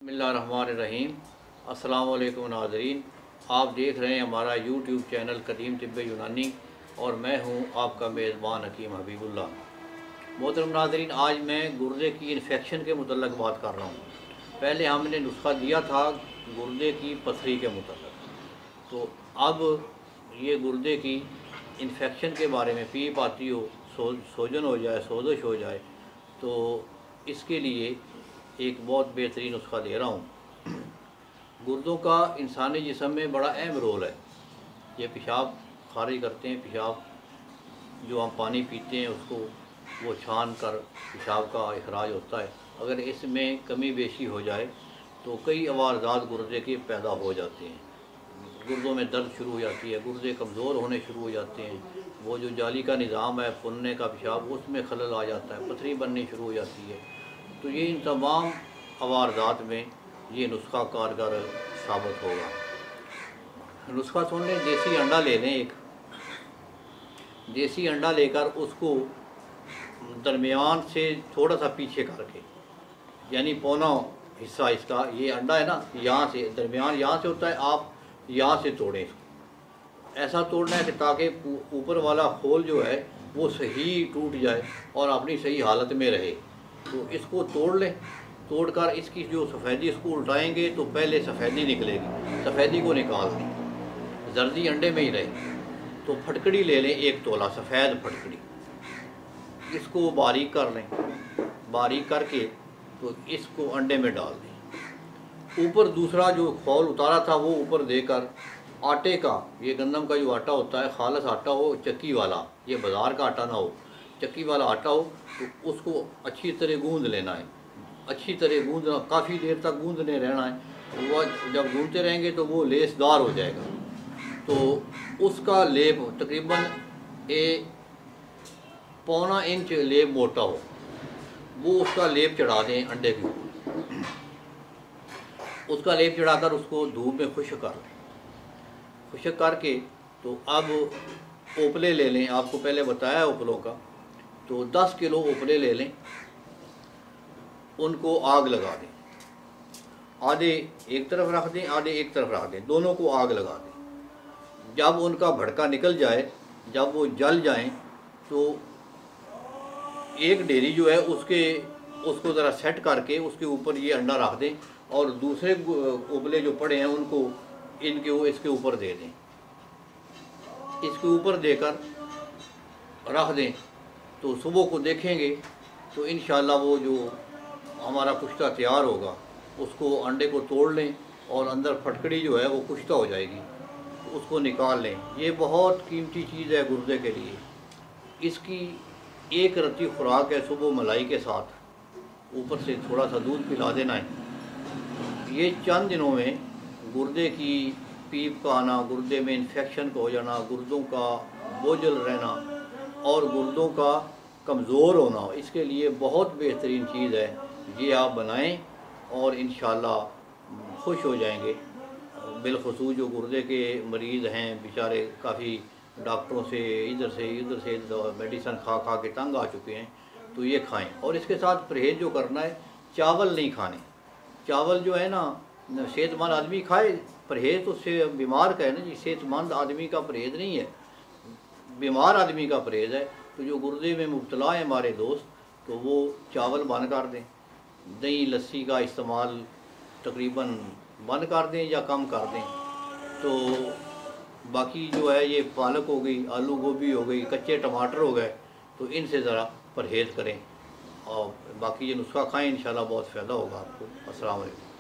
बिस्मिल्लाहिर्रहमानिर्रहीम। अस्सलाम वालेकुम नाज़रीन, आप देख रहे हैं हमारा यूट्यूब चैनल कदीम तिब्ब यूनानी और मैं हूं आपका मेज़बान हकीम हबीबुल्लाह। मोहतरम नाज़रीन, आज मैं गुर्दे की इन्फेक्शन के मुतल्लक़ बात कर रहा हूं। पहले हमने नुस्खा दिया था गुर्दे की पथरी के मुतल्लक़, तो अब ये गुर्दे की इन्फेक्शन के बारे में, पीप आती हो, सोजन हो जाए, सोजश हो जाए, तो इसके लिए एक बहुत बेहतरीन नुस्खा दे रहा हूँ। गुर्दों का इंसानी जिस्म में बड़ा अहम रोल है। ये पेशाब खारिज करते हैं, पेशाब जो हम पानी पीते हैं उसको वो छान कर पेशाब का इखराज होता है। अगर इसमें कमी बेशी हो जाए तो कई अवारदात गुर्दे के पैदा हो जाते हैं। गुर्दों में दर्द शुरू हो जाती है, गुर्दे कमज़ोर होने शुरू हो जाते हैं, वो जो जाली का निज़ाम है फुनने का पेशाब उसमें खलल आ जाता है, पथरी बननी शुरू हो जाती है। तो ये इन तमाम अवारदात में ये नुस्खा कारगर साबित होगा। नुस्खा सुन लें। देसी अंडा ले लें, एक देसी अंडा लेकर उसको दरमियान से थोड़ा सा पीछे करके, यानी पौना हिस्सा इसका, ये अंडा है ना, यहाँ से दरमियान यहाँ से होता है, आप यहाँ से तोड़ें इसको। ऐसा तोड़ना है कि ताकि ऊपर वाला खोल जो है वो सही टूट जाए और अपनी सही हालत में रहे। तो इसको तोड़ लें। तोड़कर इसकी जो सफ़ेदी, इसको उल्टाएंगे तो पहले सफ़ेदी निकलेगी, सफ़ेदी को निकाल दें, जर्दी अंडे में ही रहे। तो फटकड़ी ले लें, 1 तोला सफ़ेद फटकड़ी, इसको बारीक कर लें। बारीक करके तो इसको अंडे में डाल दें। ऊपर दूसरा जो खोल उतारा था वो ऊपर देकर आटे का, ये गंदम का जो आटा होता है, खालस आटा हो, चक्की वाला, ये बाज़ार का आटा ना हो, चक्की वाला आटा हो, तो उसको अच्छी तरह गूंद लेना है। अच्छी तरह गूंदना, काफ़ी देर तक गूंदने रहना है। वो जब गूंदते रहेंगे तो वो लेसदार हो जाएगा। तो उसका लेप तकरीबन पौना इंच लेप मोटा हो, वो उसका लेप चढ़ा दें अंडे के ऊपर। उसका लेप चढ़ाकर उसको धूप में खुश्क कर लें। खुश्क करके तो अब ओपले ले लें। आपको पहले बताया ओपलों का, तो 10 किलो ओपले ले लें, उनको आग लगा दें। आधे एक तरफ रख दें, आधे एक तरफ रख दें, दोनों को आग लगा दें। जब उनका भड़का निकल जाए, जब वो जल जाएं, तो एक डेरी जो है उसको ज़रा सेट करके उसके ऊपर ये अंडा रख दें और दूसरे ओपले जो पड़े हैं उनको इसके ऊपर दे दें। इसके ऊपर देकर रख दें तो सुबह को देखेंगे तो इंशाल्लाह वो जो हमारा कुश्ता तैयार होगा, उसको अंडे को तोड़ लें और अंदर फटकड़ी जो है वो कुश्ता हो जाएगी, तो उसको निकाल लें। ये बहुत कीमती चीज़ है गुर्दे के लिए। इसकी एक रत्ती खुराक है सुबह मलाई के साथ, ऊपर से थोड़ा सा दूध पिला देना है। ये चंद दिनों में गुर्दे की पीप का आना, गुर्दे में इन्फेक्शन का हो जाना, गुर्दों का बोझल रहना और गुर्दों का कमज़ोर होना, इसके लिए बहुत बेहतरीन चीज़ है। ये आप बनाएं और इंशाल्लाह खुश हो जाएंगे। बिलखुसूस जो गुर्दे के मरीज़ हैं, बेचारे काफ़ी डॉक्टरों से इधर से मेडिसन खा खा के तंग आ चुके हैं, तो ये खाएं। और इसके साथ परहेज़ जो करना है, चावल नहीं खाने। चावल जो है ना, सेहतमंद आदमी खाए, परहेज़ तो उससे बीमार का है ना जी, सेहतमंद आदमी का परहेज़ नहीं है, बीमार आदमी का परहेज़ है। तो जो गुर्दे में मुब्तला है हमारे दोस्त, तो वो चावल बंद कर दें, दही लस्सी का इस्तेमाल तकरीबन बंद कर दें या कम कर दें। तो बाकी जो है ये पालक हो गई, आलू गोभी हो गई, कच्चे टमाटर हो गए, तो इनसे ज़रा परहेज़ करें और बाकी ये नुस्खा खाएं, इंशाल्लाह बहुत फ़ायदा होगा आपको। अस्सलाम वालेकुम।